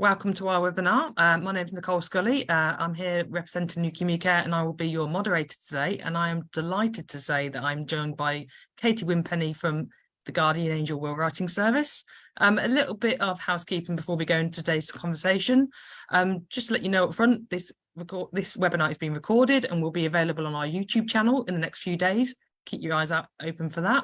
Welcome to our webinar. My name is Nicole Scully. I'm here representing Leukaemia Care and I will be your moderator today. And I am delighted to say that I'm joined by Katie Wimpenny from the Guardian Angel Will Writing Service. A little bit of housekeeping before we go into today's conversation. Just to let you know up front, this webinar is being recorded and will be available on our YouTube channel in the next few days. Keep your eyes open for that.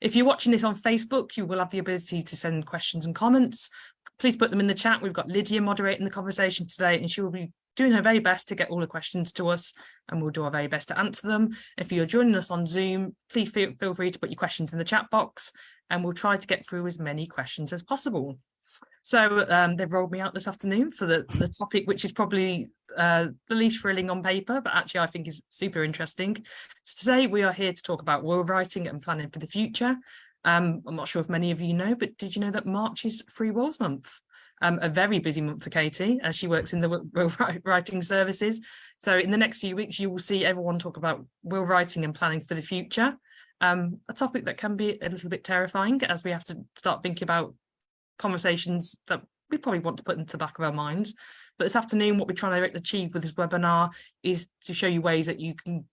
If you're watching this on Facebook, you will have the ability to send questions and comments. Please put them in the chat. We've got Lydia moderating the conversation today, and she will be doing her very best to get all the questions to us, and we'll do our very best to answer them. If you're joining us on Zoom, please feel free to put your questions in the chat box, and we'll try to get through as many questions as possible. So they've rolled me out this afternoon for the topic, which is probably the least thrilling on paper, but actually I think is super interesting. So today we are here to talk about will writing and planning for the future. I'm not sure if many of you know, but did you know that March is Free Wills Month? A very busy month for Katie, as she works in the will writing services. So in the next few weeks, you will see everyone talk about will writing and planning for the future. A topic that can be a little bit terrifying as we have to start thinking about conversations that we probably want to put into the back of our minds. But this afternoon, what we're trying to achieve with this webinar is to show you ways that you can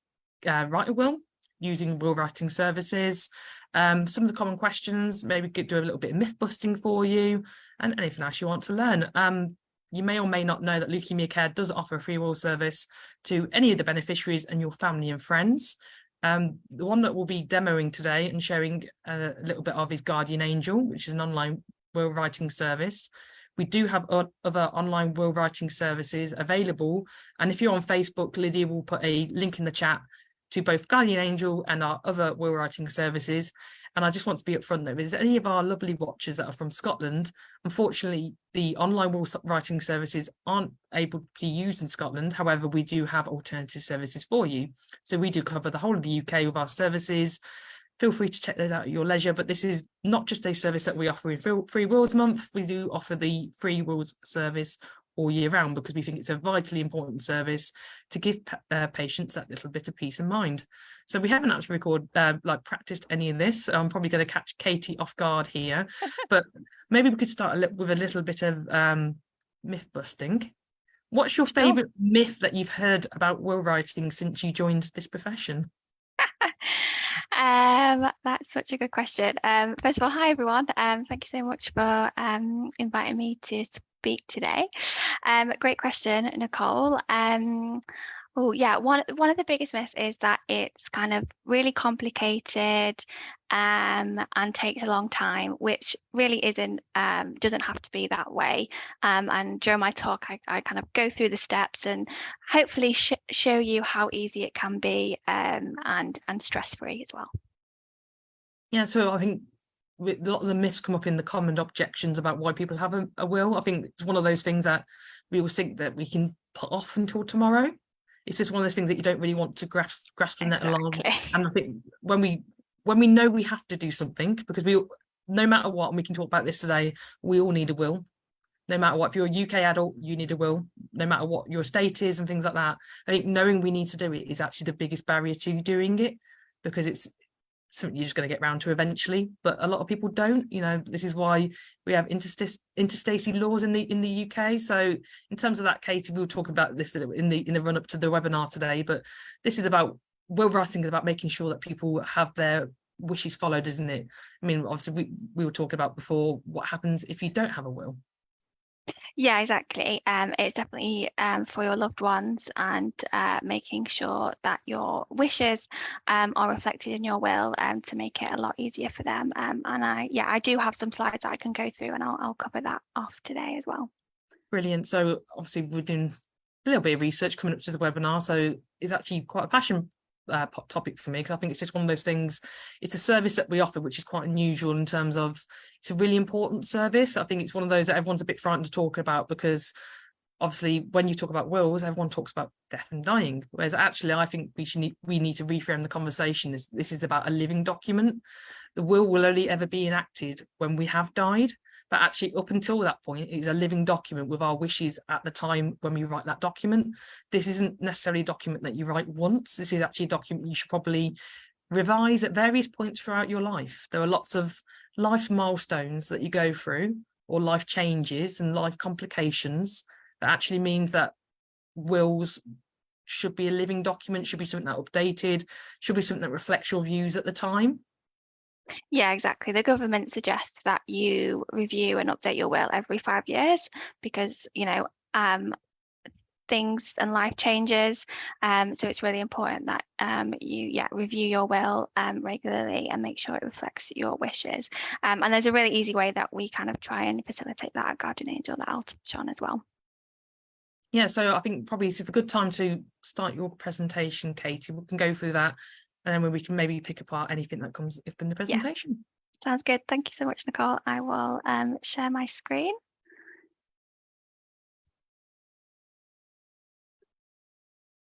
write a will using will writing services. Some of the common questions, maybe we could do a little bit of myth busting for you and anything else you want to learn. You may or may not know that Leukaemia Care does offer a free will service to any of the beneficiaries and your family and friends. The one that we'll be demoing today and showing a little bit of is Guardian Angel, which is an online will writing service. We do have other online will writing services available, and if you're on Facebook, Lydia will put a link in the chat to both Guardian Angel and our other will writing services. And I just want to be upfront though, if there's any of our lovely watchers that are from Scotland, unfortunately the online will writing services aren't able to be used in Scotland. However, we do have alternative services for you. So we do cover the whole of the UK with our services. Feel free to check those out at your leisure, but this is not just a service that we offer in Free Wills Month. We do offer the Free Wills service all year round because we think it's a vitally important service to give patients that little bit of peace of mind. So we haven't actually practiced any of this. So I'm probably going to catch Katie off guard here, but maybe we could start with a little bit of myth busting. What's your favourite myth that you've heard about will writing since you joined this profession? That's such a good question. First of all, hi everyone. Thank you so much for inviting me to speak today. Great question, Nicole. Oh yeah, one of the biggest myths is that it's kind of really complicated and takes a long time, which really doesn't have to be that way. And during my talk, I kind of go through the steps and hopefully show you how easy it can be and stress-free as well. Yeah, so I think a lot of the myths come up in the common objections about why people have a will. I think it's one of those things that we always think that we can put off until tomorrow. It's just one of those things that you don't really want to grasp the net along. And I think when we know we have to do something, because no matter what, and we can talk about this today, we all need a will. No matter what, if you're a UK adult, you need a will, no matter what your state is and things like that. I think knowing we need to do it is actually the biggest barrier to doing it, because it's something you're just going to get round to eventually, but a lot of people don't. You know, this is why we have interstacy laws in the UK. So in terms of that, Katie, we were talking about this in the run up to the webinar today, but this is about will writing, is about making sure that people have their wishes followed, isn't it? I mean, obviously we were talking about before what happens if you don't have a will. Yeah, exactly. It's definitely for your loved ones, and making sure that your wishes are reflected in your will to make it a lot easier for them. And I do have some slides that I can go through, and I'll cover that off today as well. Brilliant. So obviously we're doing a little bit of research coming up to the webinar, so it's actually quite a passion topic for me, because I think it's just one of those things. It's a service that we offer which is quite unusual in terms of it's a really important service. I think it's one of those that everyone's a bit frightened to talk about, because obviously when you talk about wills, everyone talks about death and dying, whereas actually I think we need to reframe the conversation as this is about a living document. The will only ever be enacted when we have died, but actually up until that point it's a living document with our wishes at the time when we write that document. This isn't necessarily a document that you write once. This is actually a document you should probably revise at various points throughout your life. There are lots of life milestones that you go through or life changes and life complications, that actually means that wills should be a living document, should be something that updated, should be something that reflects your views at the time? Yeah, exactly. The government suggests that you review and update your will every 5 years because, things and life changes. So it's really important that you review your will regularly and make sure it reflects your wishes. And there's a really easy way that we kind of try and facilitate that at Guardian Angel that I'll touch on as well. Yeah, so I think probably this is a good time to start your presentation, Katie. We can go through that, and then we can maybe pick apart anything that comes up in the presentation. Sounds good. Thank you so much, Nicole. I will share my screen.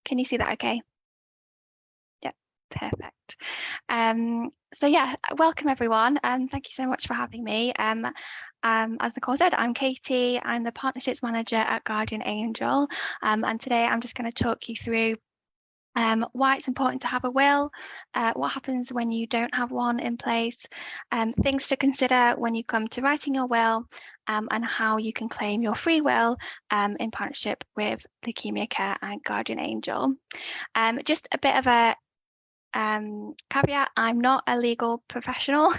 Can you see that okay? Yeah, perfect. So yeah, welcome everyone, and thank you so much for having me. As Nicole said, I'm Katie. I'm the Partnerships Manager at Guardian Angel, and today I'm just going to talk you through why it's important to have a will, what happens when you don't have one in place, things to consider when you come to writing your will, and how you can claim your free will in partnership with Leukaemia Care and Guardian Angel. Just a bit of a caveat, I'm not a legal professional.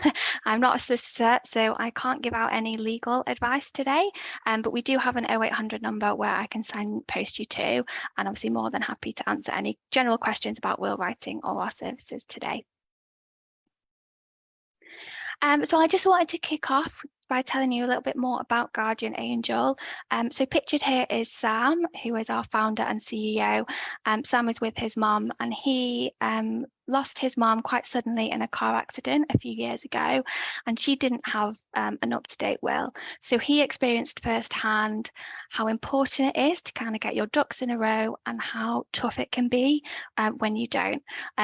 I'm not a solicitor, so I can't give out any legal advice today. But we do have an 0800 number where I can signpost you to, and obviously more than happy to answer any general questions about will writing or our services today. So I just wanted to kick off by telling you a little bit more about Guardian Angel. So pictured here is Sam, who is our founder and CEO. Sam is with his mum, and he lost his mum quite suddenly in a car accident a few years ago, and she didn't have an up-to-date will. So he experienced firsthand how important it is to kind of get your ducks in a row and how tough it can be when you don't.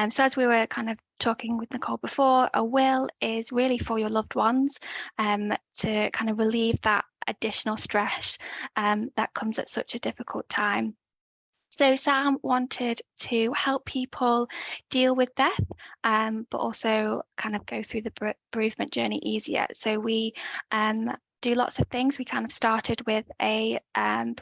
So as we were kind of talking with Nicole before, a will is really for your loved ones to kind of relieve that additional stress that comes at such a difficult time. So Sam wanted to help people deal with death, but also kind of go through the bereavement journey easier. So we do lots of things. We kind of started with a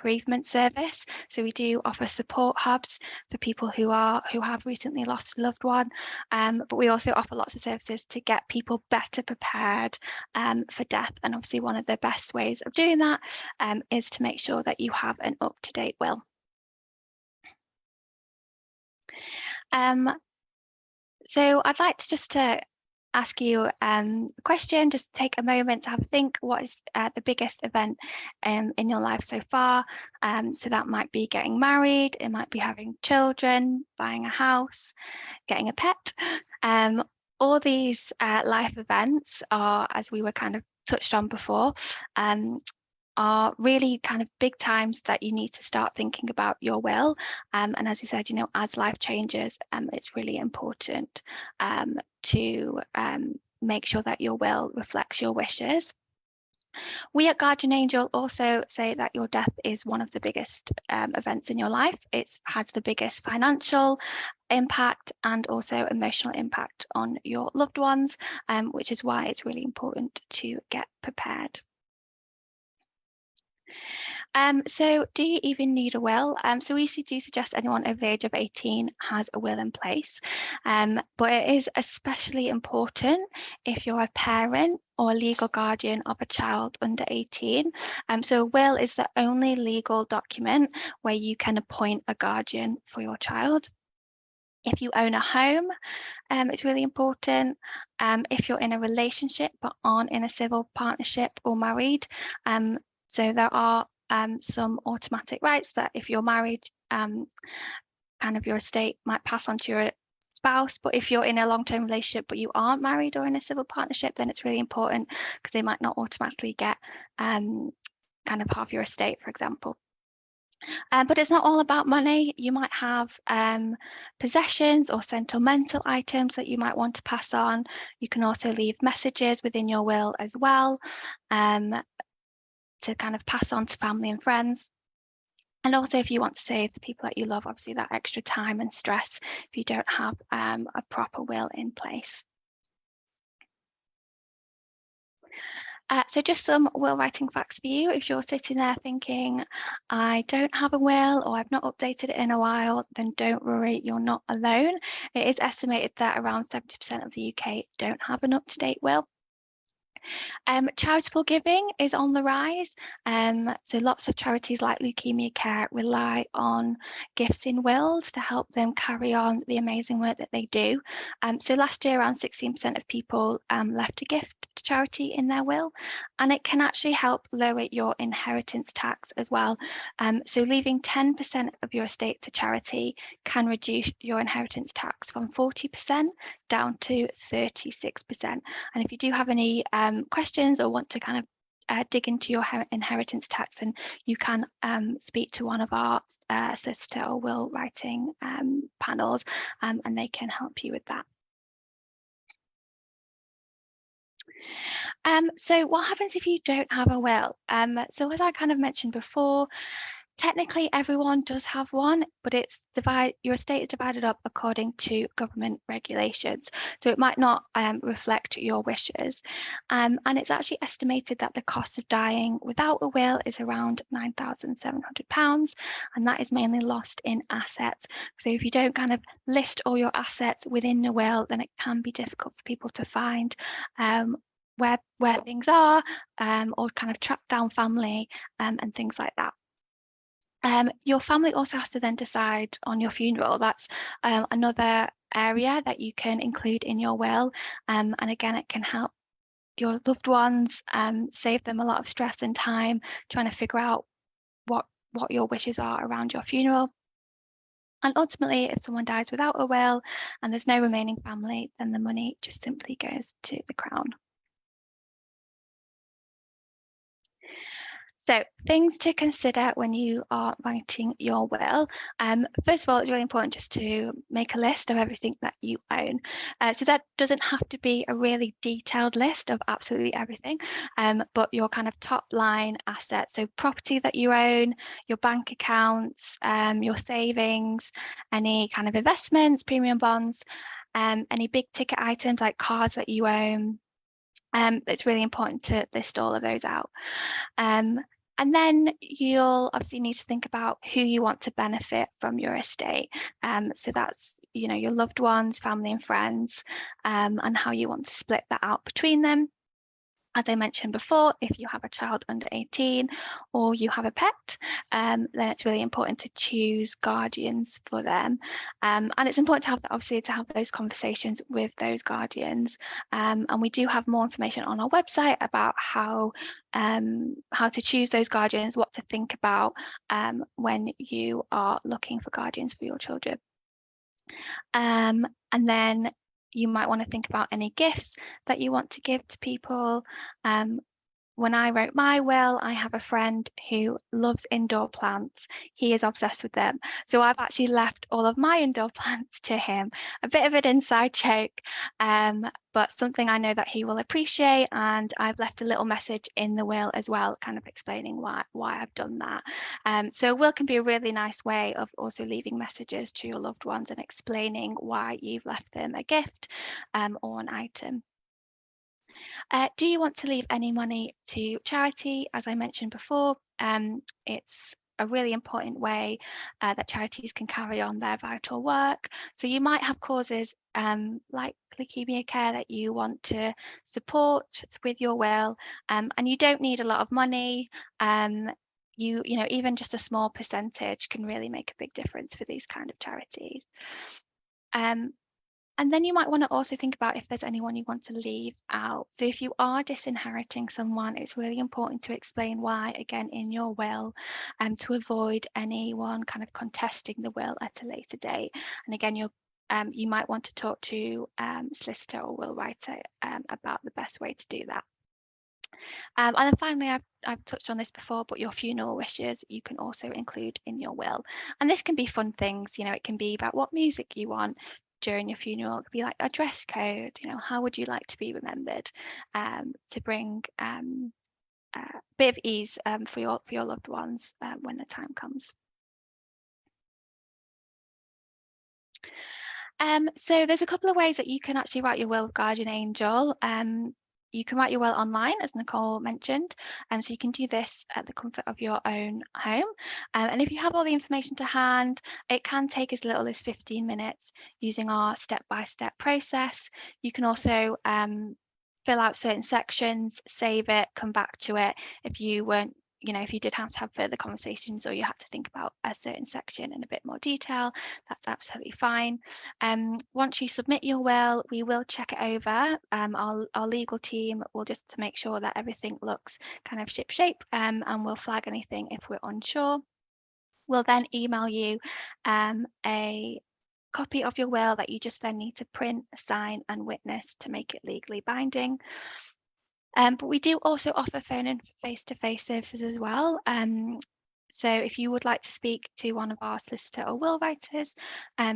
bereavement service. So we do offer support hubs for people who have recently lost a loved one, but we also offer lots of services to get people better prepared for death. And obviously one of the best ways of doing that is to make sure that you have an up-to-date will. So I'd like to just ask you a question, just take a moment to have a think. What is the biggest event in your life so far? So that might be getting married, it might be having children, buying a house, getting a pet. All these life events are, as we were kind of touched on before, are really kind of big times that you need to start thinking about your will. And as you said, as life changes, it's really important to make sure that your will reflects your wishes. We at Guardian Angel also say that your death is one of the biggest events in your life. It has the biggest financial impact and also emotional impact on your loved ones, which is why it's really important to get prepared. So do you even need a will? So we do suggest anyone over the age of 18 has a will in place, but it is especially important if you're a parent or a legal guardian of a child under 18. So a will is the only legal document where you can appoint a guardian for your child. If you own a home, it's really important. If you're in a relationship but aren't in a civil partnership or married, so there are some automatic rights that if you're married, kind of your estate might pass on to your spouse. But if you're in a long-term relationship but you aren't married or in a civil partnership, then it's really important because they might not automatically get kind of half your estate, for example. But it's not all about money. You might have possessions or sentimental items that you might want to pass on. You can also leave messages within your will as well, to kind of pass on to family and friends. And also if you want to save the people that you love, obviously that extra time and stress if you don't have a proper will in place. So just some will writing facts for you. If you're sitting there thinking, I don't have a will or I've not updated it in a while, then don't worry, you're not alone. It is estimated that around 70% of the UK don't have an up-to-date will. Charitable giving is on the rise. So lots of charities like Leukaemia Care rely on gifts in wills to help them carry on the amazing work that they do. So last year, around 16% of people left a gift to charity in their will, and it can actually help lower your inheritance tax as well. So leaving 10% of your estate to charity can reduce your inheritance tax from 40% down to 36%. And if you do have any questions or want to kind of dig into your inheritance tax, and you can speak to one of our solicitor or will writing panels, and they can help you with that. So what happens if you don't have a will? So as I kind of mentioned before, technically everyone does have one, but your estate is divided up according to government regulations. So it might not reflect your wishes. And it's actually estimated that the cost of dying without a will is around £9,700. And that is mainly lost in assets. So if you don't kind of list all your assets within the will, then it can be difficult for people to find where things are, or kind of track down family and things like that. Your family also has to then decide on your funeral. That's another area that you can include in your will. And again, it can help your loved ones, save them a lot of stress and time trying to figure out what your wishes are around your funeral. And ultimately, if someone dies without a will and there's no remaining family, then the money just simply goes to the Crown. So things to consider when you are writing your will. First of all, it's really important just to make a list of everything that you own. So that doesn't have to be a really detailed list of absolutely everything, but your kind of top line assets. So property that you own, your bank accounts, your savings, any kind of investments, premium bonds, any big ticket items like cars that you own. It's really important to list all of those out. And then you'll obviously need to think about who you want to benefit from your estate. So that's, your loved ones, family and friends, and how you want to split that out between them. As I mentioned before, if you have a child under 18 or you have a pet, then it's really important to choose guardians for them. And it's important to have those conversations with those guardians. And we do have more information on our website about how to choose those guardians, what to think about when you are looking for guardians for your children. And then you might want to think about any gifts that you want to give to people. When I wrote my will, I have a friend who loves indoor plants. He is obsessed with them. So I've actually left all of my indoor plants to him. A bit of an inside joke, but something I know that he will appreciate. And I've left a little message in the will as well, kind of explaining why I've done that. So a will can be a really nice way of also leaving messages to your loved ones and explaining why you've left them a gift or an item. Do you want to leave any money to charity? As I mentioned before, it's a really important way that charities can carry on their vital work. So you might have causes like Leukaemia Care that you want to support with your will, and you don't need a lot of money. Even just a small percentage can really make a big difference for these kind of charities. And then you might want to also think about if there's anyone you want to leave out. So if you are disinheriting someone, it's really important to explain why, again, in your will, to avoid anyone kind of contesting the will at a later date. And again, you might want to talk to solicitor or will writer about the best way to do that. And then finally, I've touched on this before, but your funeral wishes you can also include in your will. And this can be fun things, it can be about what music you want during your funeral. It could be like a dress code, how would you like to be remembered, to bring a bit of ease for your loved ones when the time comes. So there's a couple of ways that you can actually write your will with Guardian Angel. You can write your will online, as Nicole mentioned, so you can do this at the comfort of your own home. And if you have all the information to hand, it can take as little as 15 minutes using our step-by-step process. You can also fill out certain sections, save it, come back to it if you weren't, if you did have to have further conversations or you had to think about a certain section in a bit more detail, that's absolutely fine. Once you submit your will, we will check it over. Our legal team will just to make sure that everything looks kind of ship-shape, and we'll flag anything if we're unsure. We'll then email you a copy of your will that you just then need to print, sign and witness to make it legally binding. But we do also offer phone and face-to-face services as well. So if you would like to speak to one of our solicitor or will writers,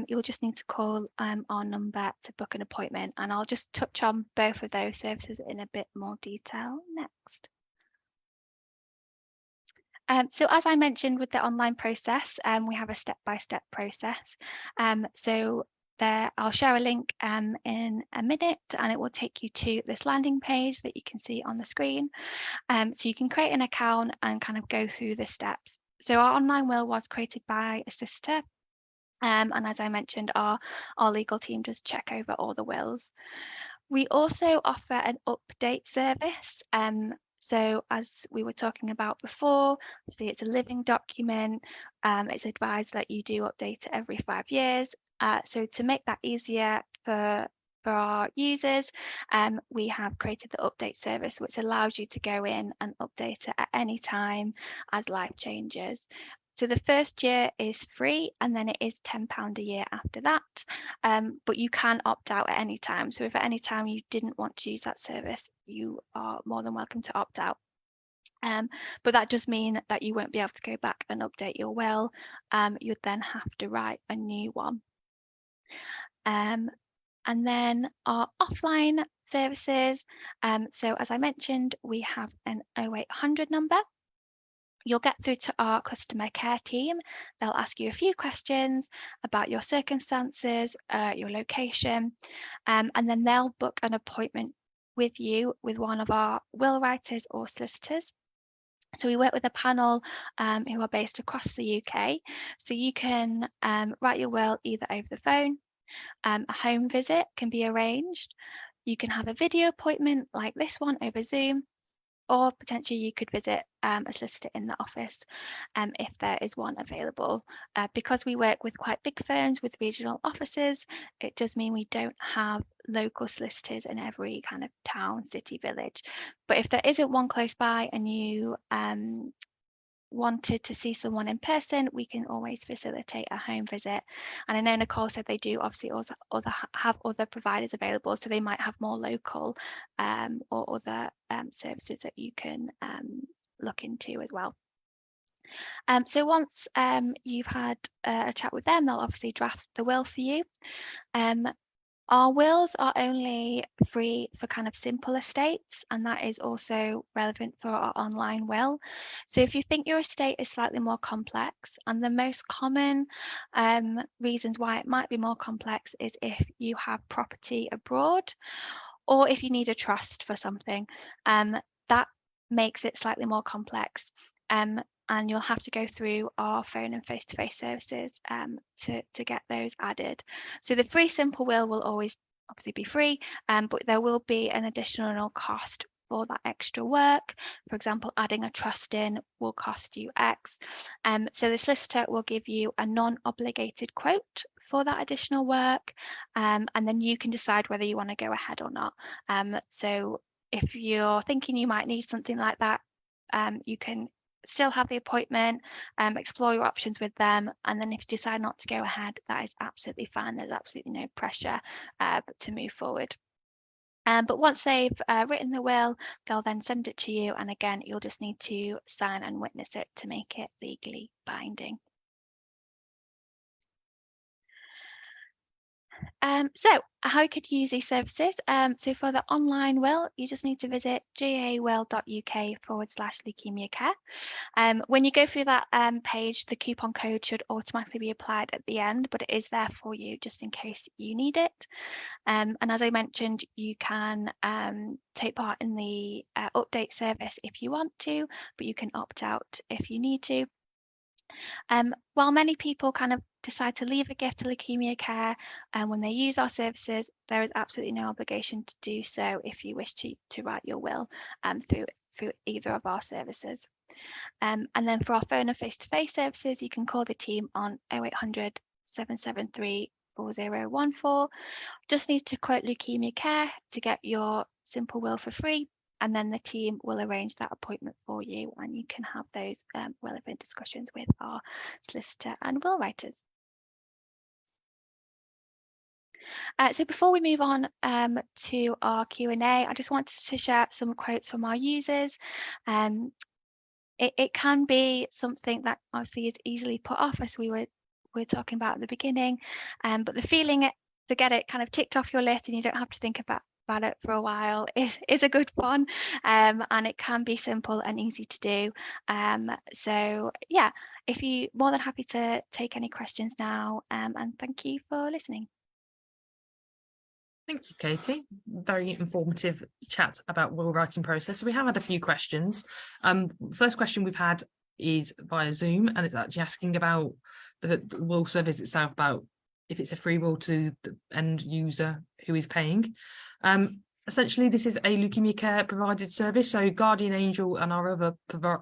you'll just need to call our number to book an appointment, and I'll just touch on both of those services in a bit more detail next. So as I mentioned with the online process, we have a step-by-step process. So there, I'll share a link in a minute, and it will take you to this landing page that you can see on the screen. So you can create an account and kind of go through the steps. So our online will was created by a solicitor. And as I mentioned, our legal team does check over all the wills. We also offer an update service. So as we were talking about before, obviously it's a living document. It's advised that you do update it every 5 years. So to make that easier for our users, we have created the update service, which allows you to go in and update it at any time as life changes. So the first year is free, and then it is £10 a year after that. But you can opt out at any time. So if at any time you didn't want to use that service, you are more than welcome to opt out. But that does mean that you won't be able to go back and update your will. You'd then have to write a new one. And then our offline services. So as I mentioned, we have an 0800 number. You'll get through to our customer care team. They'll ask you a few questions about your circumstances, your location, and then they'll book an appointment with you with one of our will writers or solicitors. So we work with a panel who are based across the UK. So you can write your will either over the phone, a home visit can be arranged. You can have a video appointment like this one over Zoom, or potentially you could visit a solicitor in the office if there is one available. Because we work with quite big firms with regional offices, it does mean we don't have local solicitors in every kind of town, city, village. But if there isn't one close by and you wanted to see someone in person, we can always facilitate a home visit. And I know Nicole said they do obviously also have other providers available, so they might have more local or other services that you can look into as well. So once you've had a chat with them, they'll obviously draft the will for you. Our wills are only free for kind of simple estates, and that is also relevant for our online will. So if you think your estate is slightly more complex, and the most common reasons why it might be more complex is if you have property abroad, or if you need a trust for something, that makes it slightly more complex. And you'll have to go through our phone and face-to-face services to get those added. So the free simple will always obviously be free, but there will be an additional cost for that extra work. For example, adding a trust in will cost you X. So the solicitor will give you a non-obligated quote for that additional work, and then you can decide whether you want to go ahead or not. So if you're thinking you might need something like that, you can still have the appointment, explore your options with them, and then if you decide not to go ahead, that is absolutely fine. There's absolutely no pressure to move forward. But once they've written the will, they'll then send it to you, and again, you'll just need to sign and witness it to make it legally binding. So how you could use these services. So for the online will, you just need to visit gawill.uk/leukemia care. When you go through that page, the coupon code should automatically be applied at the end, but it is there for you just in case you need it. And as I mentioned, you can take part in the update service if you want to, but you can opt out if you need to. While many people kind of decide to leave a gift to leukemia care when they use our services, there is absolutely no obligation to do so if you wish to write your will through either of our services. And then for our phone and face-to-face services, you can call the team on 0800 773 4014. Just need to quote leukemia care to get your simple will for free, and then the team will arrange that appointment for you, and you can have those relevant discussions with our solicitor and will writers. So before we move on to our Q&A, I just wanted to share some quotes from our users. It can be something that obviously is easily put off, as we were talking about at the beginning, but the feeling to get it kind of ticked off your list and you don't have to think about it for a while is a good one, and it can be simple and easy to do. So yeah, if you more than happy to take any questions now, and thank you for listening. Thank you, Katie. Very informative chat about will writing process. So we have had a few questions. First question we've had is via Zoom, and it's actually asking about the will service itself, about if it's a free will to the end user who is paying. Essentially, this is a leukemia care provided service. So Guardian Angel and our other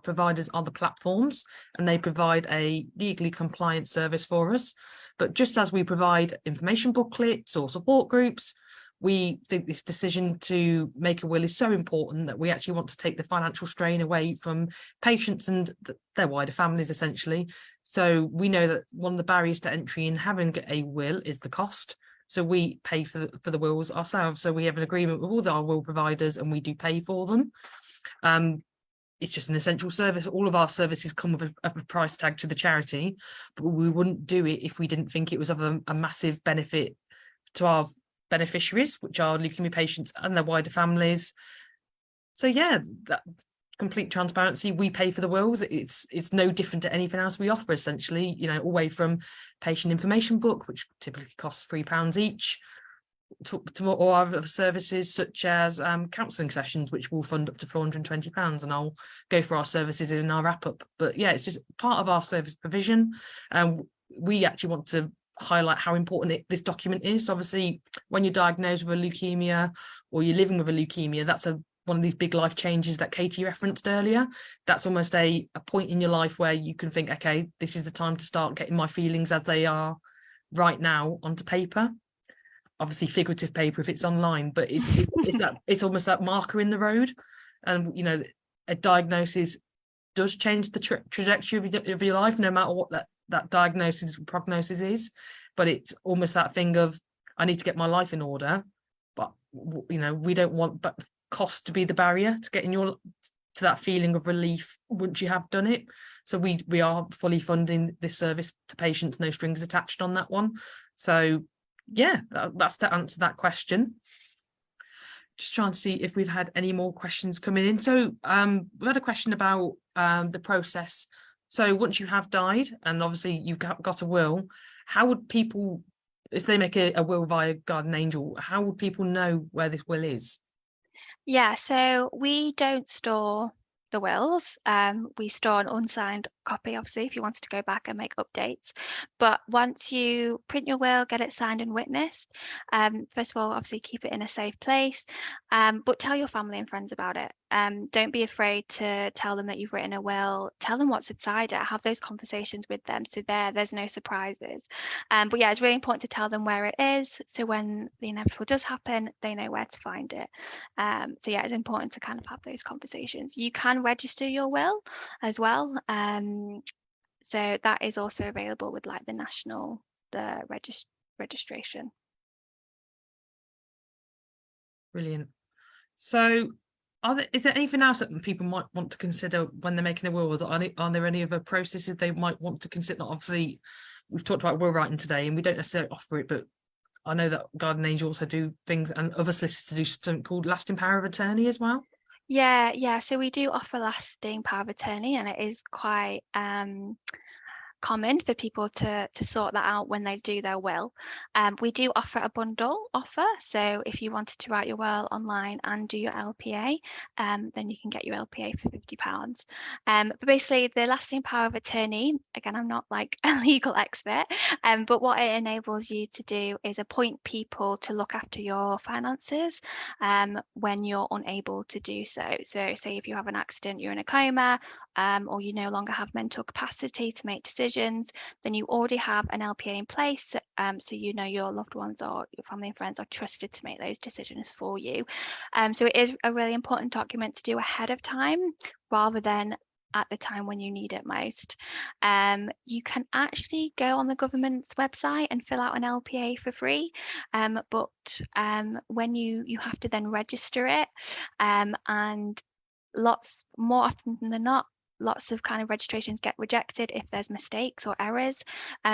providers are the platforms, and they provide a legally compliant service for us. But just as we provide information booklets or support groups, we think this decision to make a will is so important that we actually want to take the financial strain away from patients and their wider families, essentially. So we know that one of the barriers to entry in having a will is the cost. So we pay for the wills ourselves. So we have an agreement with all our will providers, and we do pay for them. It's just an essential service. All of our services come with a price tag to the charity, but we wouldn't do it if we didn't think it was of a massive benefit to our beneficiaries, which are leukemia patients and their wider families. So yeah, that complete transparency, we pay for the wills. It's no different to anything else we offer, essentially, you know, all the way from patient information book, which typically costs £3 each, to all our other services such as counselling sessions, which will fund up to £420, and I'll go for our services in our wrap up. But yeah, it's just part of our service provision, and we actually want to highlight how important this document is. Obviously, when you're diagnosed with a leukemia or you're living with a leukemia, that's one of these big life changes that Katie referenced earlier. That's almost a point in your life where you can think, okay, this is the time to start getting my feelings as they are right now onto paper. Obviously figurative paper if it's online, but it's almost that marker in the road. And you know, a diagnosis does change the trajectory of your life, no matter what that diagnosis prognosis is. But it's almost that thing of, I need to get my life in order, but you know, we don't want cost to be the barrier to getting to that feeling of relief once you have done it. So we are fully funding this service to patients, no strings attached on that one. So yeah, that's to answer that question. Just trying to see if we've had any more questions coming in. So we had a question about the process. So once you have died, and obviously you've got a will, how would people, if they make a will via Guardian Angel, how would people know where this will is? Yeah, so we don't store the wills. We store an unsigned copy, obviously, if you wanted to go back and make updates. But once you print your will, get it signed and witnessed, first of all, obviously keep it in a safe place, but tell your family and friends about it. Don't be afraid to tell them that you've written a will. Tell them what's inside it. Have those conversations with them, so there's no surprises. But yeah, it's really important to tell them where it is, so when the inevitable does happen, they know where to find it. So yeah, it's important to kind of have those conversations. You can register your will as well. So that is also available with like the registration. Brilliant. So is there anything else that people might want to consider when they're making a will? Or are there any other processes they might want to consider? Obviously, we've talked about will writing today, and we don't necessarily offer it, but I know that Guardian Angel also do things, and other solicitors do something called lasting power of attorney as well. Yeah. So we do offer lasting power of attorney, and it is quite common for people to sort that out when they do their will. We do offer a bundle offer, so if you wanted to write your will online and do your LPA, then you can get your LPA for £50. But basically, the lasting power of attorney, again, I'm not like a legal expert, but what it enables you to do is appoint people to look after your finances when you're unable to do so. So say if you have an accident, you're in a coma, or you no longer have mental capacity to make decisions, then you already have an LPA in place, so you know your loved ones or your family and friends are trusted to make those decisions for you. So it is a really important document to do ahead of time rather than at the time when you need it most. You can actually go on the government's website and fill out an LPA for free, but when you have to then register it, and more often than not, lots of kind of registrations get rejected if there's mistakes or errors.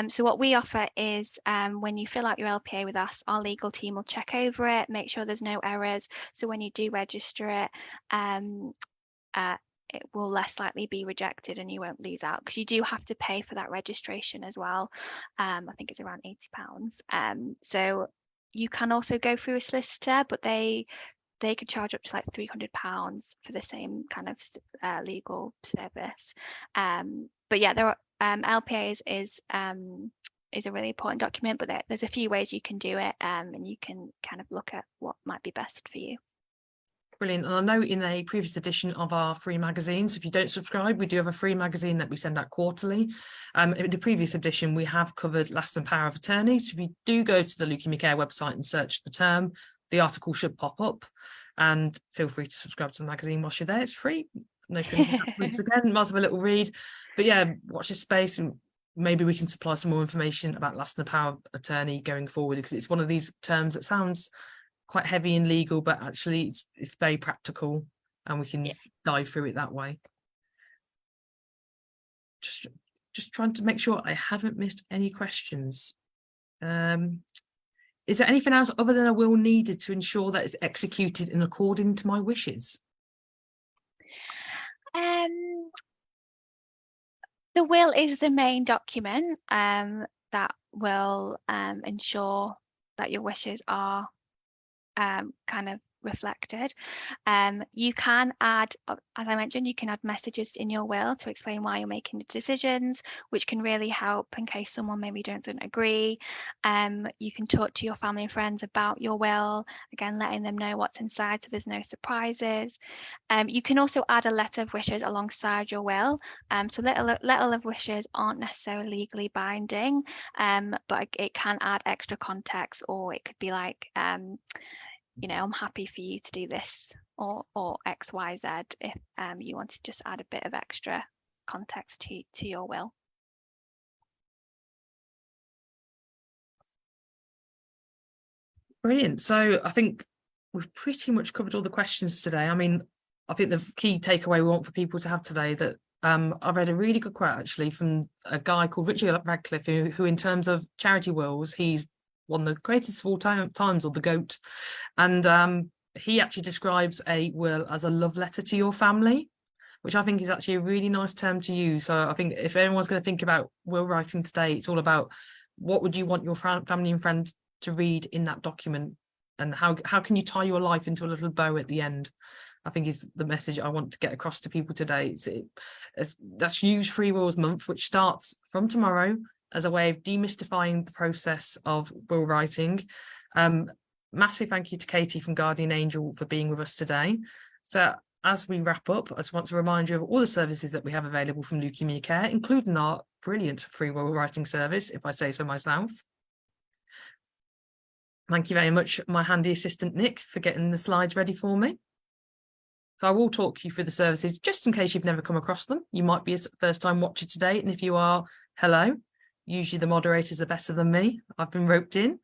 So what we offer is when you fill out your LPA with us, our legal team will check over it, make sure there's no errors. So when you do register it, it will less likely be rejected and you won't lose out, because you do have to pay for that registration as well. I think it's around £80. So you can also go through a solicitor, but they could charge up to like £300 for the same kind of legal service. But yeah, there are LPAs is a really important document, but there's a few ways you can do it, and you can kind of look at what might be best for you. Brilliant. And I know in a previous edition of our free magazine, so if you don't subscribe, we do have a free magazine that we send out quarterly. In the previous edition, we have covered lasting power of attorney. So if you do go to the Leukaemia Care website and search the term, the article should pop up, and feel free to subscribe to the magazine whilst you're there. It's free. No strings attached. Once again, might have a little read. But yeah, watch this space, and maybe we can supply some more information about lasting power of attorney going forward, because it's one of these terms that sounds quite heavy and legal, but actually it's very practical, and we can dive through it that way. Just trying to make sure I haven't missed any questions. Is there anything else other than a will needed to ensure that it's executed in according to my wishes? The will is the main document that will ensure that your wishes are kind of reflected. You can add, as I mentioned, you can add messages in your will to explain why you're making the decisions, which can really help in case someone maybe doesn't agree. You can talk to your family and friends about your will, again letting them know what's inside so there's no surprises. You can also add a letter of wishes alongside your will. So letter of wishes aren't necessarily legally binding, but it can add extra context, or it could be like I'm happy for you to do this or X, Y, Z, if you want to just add a bit of extra context to your will. Brilliant. So I think we've pretty much covered all the questions today. I mean, I think the key takeaway we want for people to have today, that I read a really good quote actually from a guy called Richard Radcliffe, who in terms of charity wills, he's one of the greatest of all times, or the GOAT. And he actually describes a will as a love letter to your family, which I think is actually a really nice term to use. So I think if anyone's going to think about will writing today, it's all about what would you want your family and friends to read in that document, and how can you tie your life into a little bow at the end, I think is the message I want to get across to people today. That's Use Free Wills Month, which starts from tomorrow, as a way of demystifying the process of will writing. Massive thank you to Katie from Guardian Angel for being with us today. So as we wrap up, I just want to remind you of all the services that we have available from Leukaemia Care, including our brilliant free will writing service, if I say so myself. Thank you very much, my handy assistant Nick, for getting the slides ready for me. So I will talk you through the services just in case you've never come across them. You might be a first-time watcher today, and if you are, hello. Usually the moderators are better than me. I've been roped in.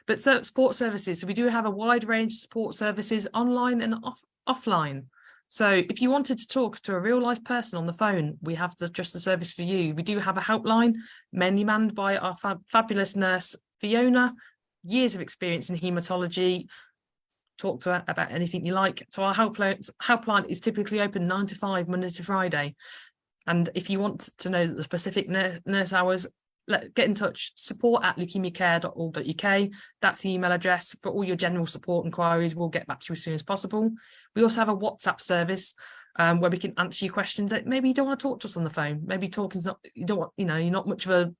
But so support services. So we do have a wide range of support services, online and offline. So if you wanted to talk to a real life person on the phone, we have just the service for you. We do have a helpline, mainly manned by our fabulous nurse, Fiona, years of experience in haematology. Talk to her about anything you like. So our helpline is typically open 9 to 5, Monday to Friday. And if you want to know the specific nurse hours, get in touch, support@leukemiacare.org.uk. That's the email address for all your general support inquiries. We'll get back to you as soon as possible. We also have a WhatsApp service where we can answer your questions that maybe you don't want to talk to us on the phone. Maybe talking's not, you don't want, you're not much of an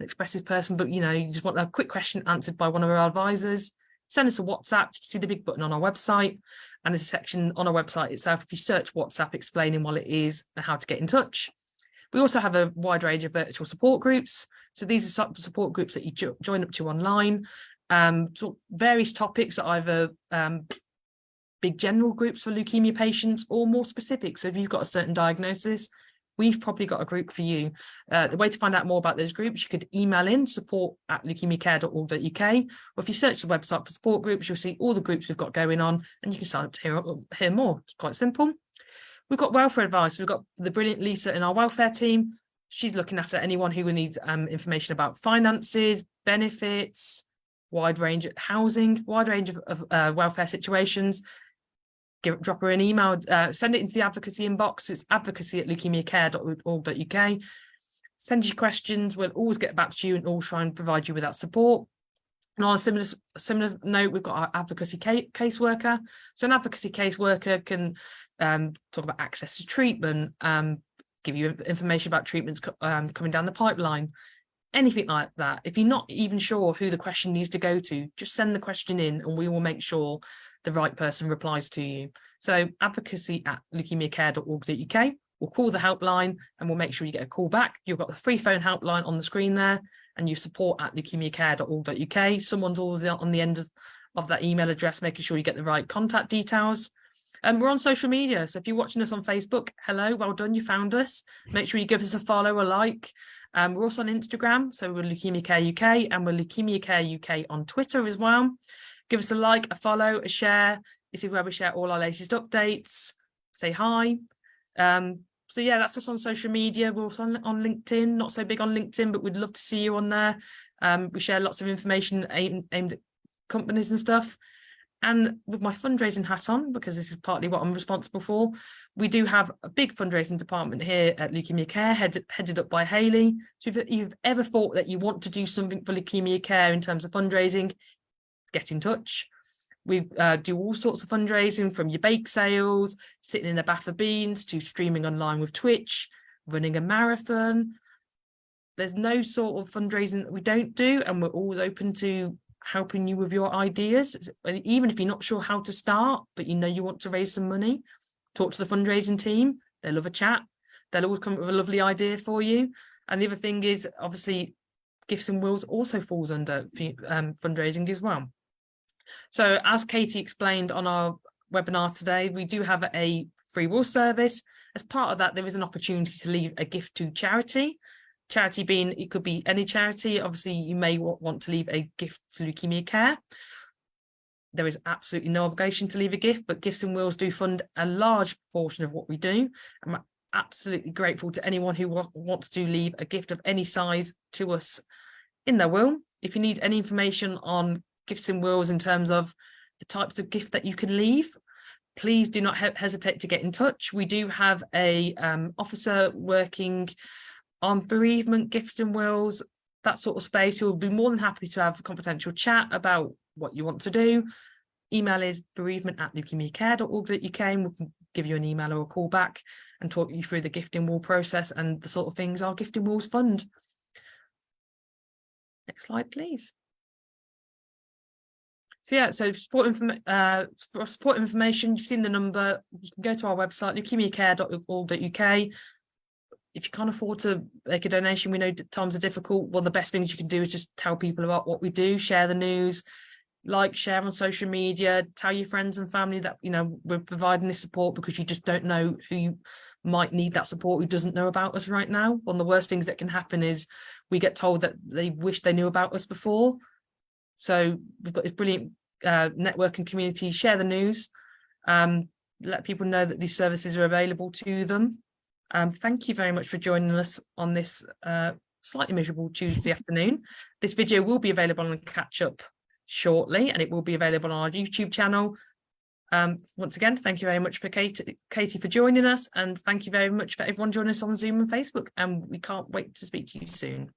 expressive person, but you just want a quick question answered by one of our advisors. Send us a WhatsApp. You see the big button on our website, and there's a section on our website itself. If you search WhatsApp, explaining what it is and how to get in touch. We also have a wide range of virtual support groups. So these are support groups that you join up to online. So various topics are either big general groups for leukemia patients or more specific. So if you've got a certain diagnosis, we've probably got a group for you. The way to find out more about those groups, you could email in support@leukemiacare.org.uk, or if you search the website for support groups, you'll see all the groups we've got going on, and you can sign up to hear more. It's quite simple. We've got welfare advice. We've got the brilliant Lisa in our welfare team. She's looking after anyone who needs information about finances, benefits, wide range of housing, wide range of welfare situations. Drop her an email, send it into the advocacy inbox. It's advocacy@leukemiacare.org.uk. Send your questions. We'll always get back to you and always try and provide you with that support. And on a similar note, we've got our advocacy caseworker. So an advocacy caseworker can talk about access to treatment, give you information about treatments coming down the pipeline, anything like that. If you're not even sure who the question needs to go to, just send the question in and we will make sure the right person replies to you. So advocacy@leukemiacare.org.uk. We'll call the helpline and we'll make sure you get a call back. You've got the free phone helpline on the screen there, and you support@leukemiacare.org.uk. Someone's always on the end of that email address, making sure you get the right contact details. We're on social media. So if you're watching us on Facebook, hello, well done, you found us. Make sure you give us a follow, a like. We're also on Instagram. So we're Leukemia Care UK, and we're Leukemia Care UK on Twitter as well. Give us a like, a follow, a share. This is where we share all our latest updates. Say hi. So yeah, that's us on social media. We're also on LinkedIn, not so big on LinkedIn, but we'd love to see you on there. We share lots of information aimed at companies and stuff. And with my fundraising hat on, because this is partly what I'm responsible for, we do have a big fundraising department here at Leukaemia Care, headed up by Hayley. So if you've ever thought that you want to do something for Leukaemia Care in terms of fundraising, get in touch. We do all sorts of fundraising, from your bake sales, sitting in a bath of beans, to streaming online with Twitch, running a marathon. There's no sort of fundraising that we don't do, and we're always open to helping you with your ideas. Even if you're not sure how to start, but you want to raise some money, talk to the fundraising team. They love a chat. They'll always come up with a lovely idea for you. And the other thing is, obviously, Gifts and Wills also falls under fundraising as well. So as Katie explained on our webinar today, we do have a free will service. As part of that, there is an opportunity to leave a gift to charity. Charity being, it could be any charity. Obviously, you may want to leave a gift to Leukaemia Care. There is absolutely no obligation to leave a gift, but Gifts and Wills do fund a large portion of what we do. And we're absolutely grateful to anyone who wants to leave a gift of any size to us in their will. If you need any information on Gifts and Wills in terms of the types of gift that you can leave, please do not hesitate to get in touch. We do have a officer working on bereavement, Gifts and Wills, that sort of space, who will be more than happy to have a confidential chat about what you want to do. Email is bereavement@leukemiacare.org.uk, and we can give you an email or a call back and talk you through the gifting will process and the sort of things our Gifting Wills fund. Next slide, please. So yeah, so for support information, you've seen the number. You can go to our website, leukemiacare.org.uk. If you can't afford to make a donation, we know times are difficult. One of the best things you can do is just tell people about what we do, share the news, share on social media, tell your friends and family that, we're providing this support, because you just don't know who might need that support, who doesn't know about us right now. One of the worst things that can happen is we get told that they wish they knew about us before. So we've got this brilliant network and community. Share the news, let people know that these services are available to them. Thank you very much for joining us on this slightly miserable Tuesday afternoon. This video will be available on catch up shortly, and it will be available on our YouTube channel. Once again, thank you very much for Katie for joining us, and thank you very much for everyone joining us on Zoom and Facebook, and we can't wait to speak to you soon.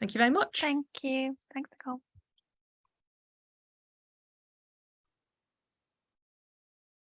Thank you very much. Thank you. Thanks, Nicole.